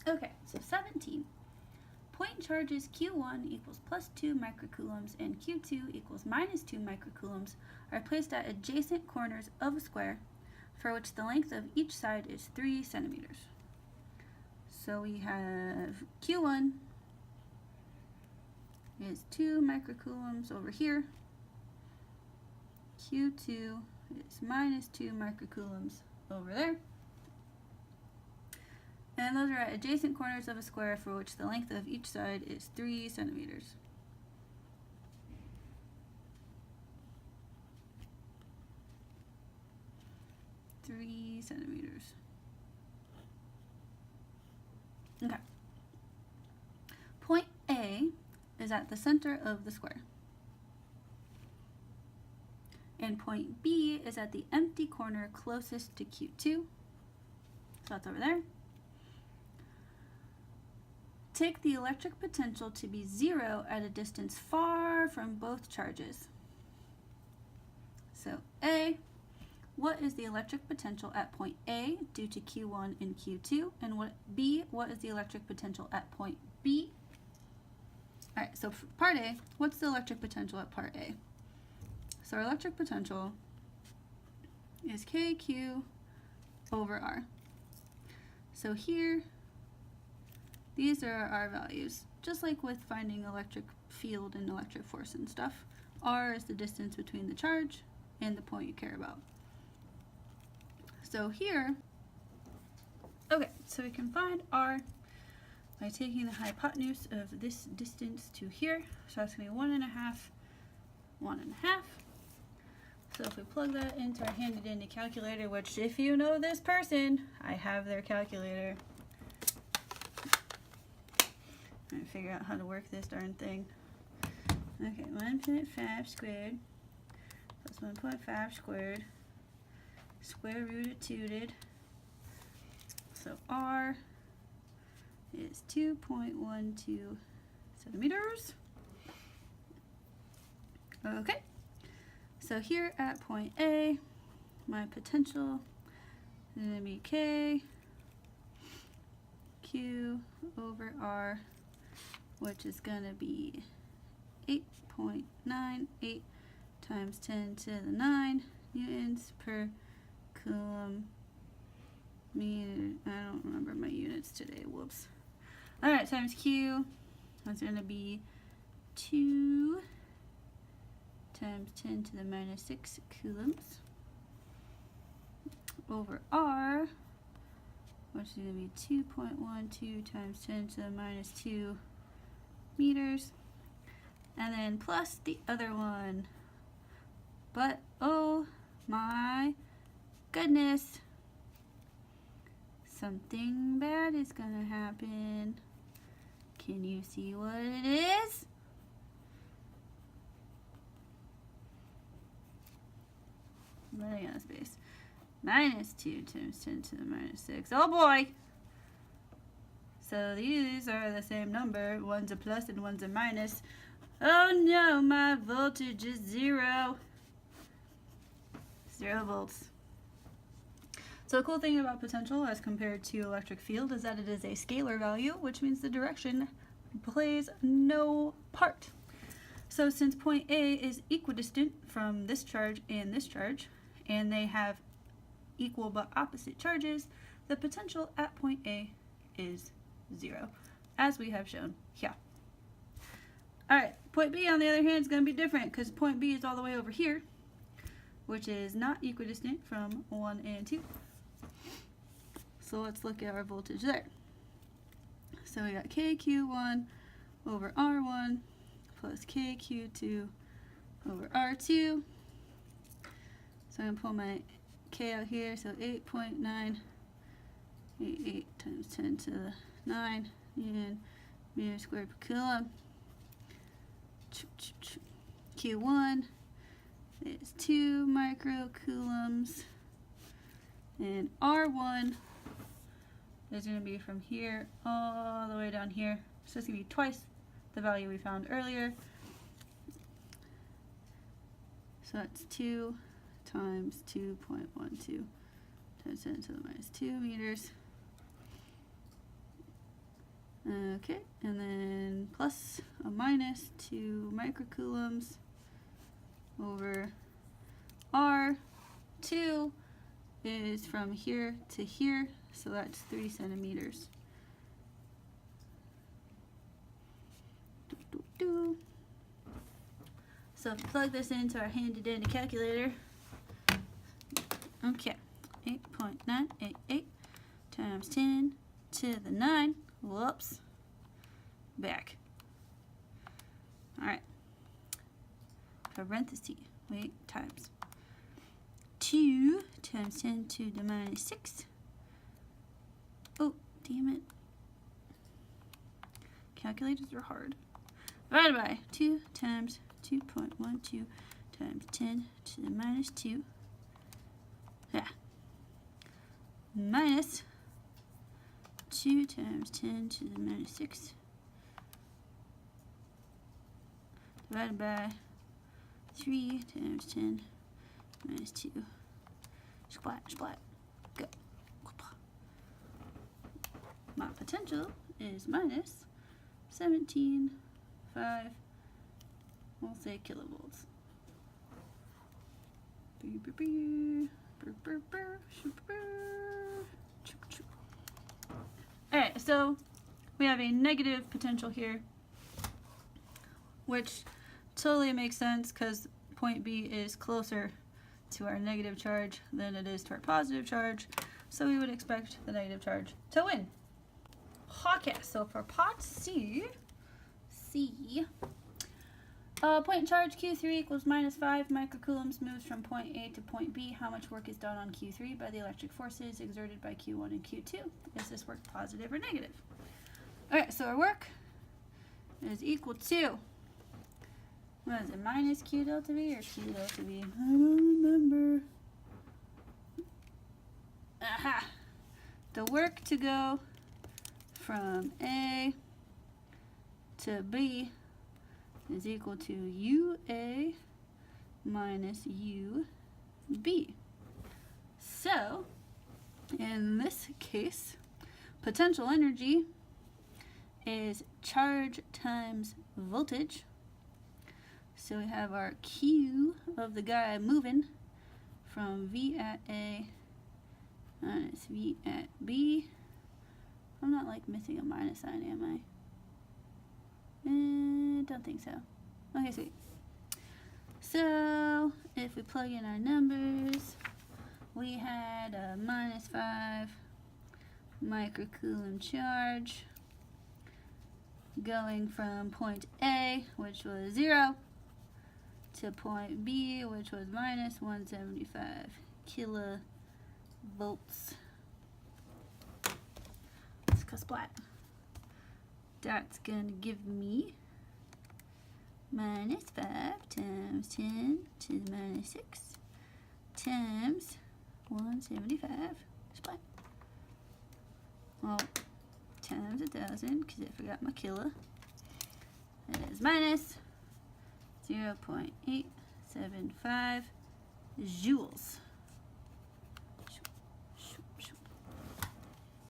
Okay, so 17. Point charges Q1 equals plus 2 microcoulombs and Q2 equals minus 2 microcoulombs are placed at adjacent corners of a square for which the length of each side is 3 centimeters. So we have Q1 is 2 microcoulombs over here. Q2 is minus 2 microcoulombs over there. And those are at adjacent corners of a square for which the length of each side is 3 centimeters. Okay. Point A is at the center of the square. And point B is at the empty corner closest to Q2. So that's over there. Take the electric potential to be 0 at a distance far from both charges. So A, what is the electric potential at point A due to Q1 and Q2? And what is the electric potential at point B? All right, so for part A, what's the electric potential at part A? So our electric potential is KQ over R. So here, these are our values. Just like with finding electric field and electric force and stuff, R is the distance between the charge and the point you care about. So here, okay, so we can find R by taking the hypotenuse of this distance to here. So that's going to be 1.5, 1.5. So if we plug that into our handy dandy calculator, which if you know this person, I have their calculator. I'm going to figure out how to work this darn thing. Okay, 1.5 squared plus 1.5 squared, square root of 2'd. So R is 2.12 centimeters. Okay, so here at point A, my potential is going to be K Q over R, which is going to be 8.98 times 10 to the 9 newtons per coulomb meter. I don't remember my units today, whoops. Alright, times Q, that's going to be 2 times 10 to the minus 6 coulombs over R, which is going to be 2.12 times 10 to the minus 2 meters, and then plus the other one. But oh my goodness, something bad is gonna happen. Can you see what it is? Running out of space. Minus 2 times 10 to the minus 6. Oh boy! So these are the same number. One's a plus and one's a minus. Oh no, my voltage is 0. 0 volts. So the cool thing about potential as compared to electric field is that it is a scalar value, which means the direction plays no part. So since point A is equidistant from this charge, and they have equal but opposite charges, the potential at point A is 0, as we have shown here. Alright, point B on the other hand is going to be different because point B is all the way over here, which is not equidistant from 1 and 2. So let's look at our voltage there. So we got KQ1 over R1 plus KQ2 over R2. So I'm going to pull my K out here, so 8.988 times 10 to the 9 and meters squared per coulomb. Q1 is 2 microcoulombs, and R1 is going to be from here all the way down here. So it's going to be twice the value we found earlier. So that's 2 times 2.12 times 10 to the minus 2 meters. Okay, and then plus a minus 2 microcoulombs over R2 is from here to here, so that's 3 centimeters. So plug this into our handy dandy calculator. Okay, 8.988 times 10 to the 9, whoops, back. Alright, parenthesis, wait, times 2 times 10 to the minus 6. Oh, damn it. Calculators are hard. Divided by 2 times 2.12 times 10 to the minus 2. Yeah. Minus 2 times 10 to the minus 6. Divided by 3 times 10 minus 2. Splat, splat. Go. My potential is minus 17.5, we'll say kilovolts. Alright, so we have a negative potential here, which totally makes sense because point B is closer to our negative charge than it is to our positive charge, so we would expect the negative charge to win. Okay, so for part C, point charge Q3 equals minus 5 microcoulombs moves from point A to point B. How much work is done on Q3 by the electric forces exerted by Q1 and Q2? Is this work positive or negative? Alright, so our work is equal to, what is it, minus Q delta V or Q delta V? I don't remember. Aha! The work to go from A to B is equal to UA minus UB. So, in this case, potential energy is charge times voltage. So we have our Q of the guy moving from V at A minus V at B. I'm not like missing a minus sign, am I? Don't think so. Okay, sweet. So if we plug in our numbers, we had a minus 5 microcoulomb charge going from point A, which was 0, to point B, which was minus 175 kilovolts. Let's go splat. That's going to give me minus 5 times 10 to the minus 6 times 175 splat. Well, times 1,000 because I forgot my kilo. That is minus 0.875 joules.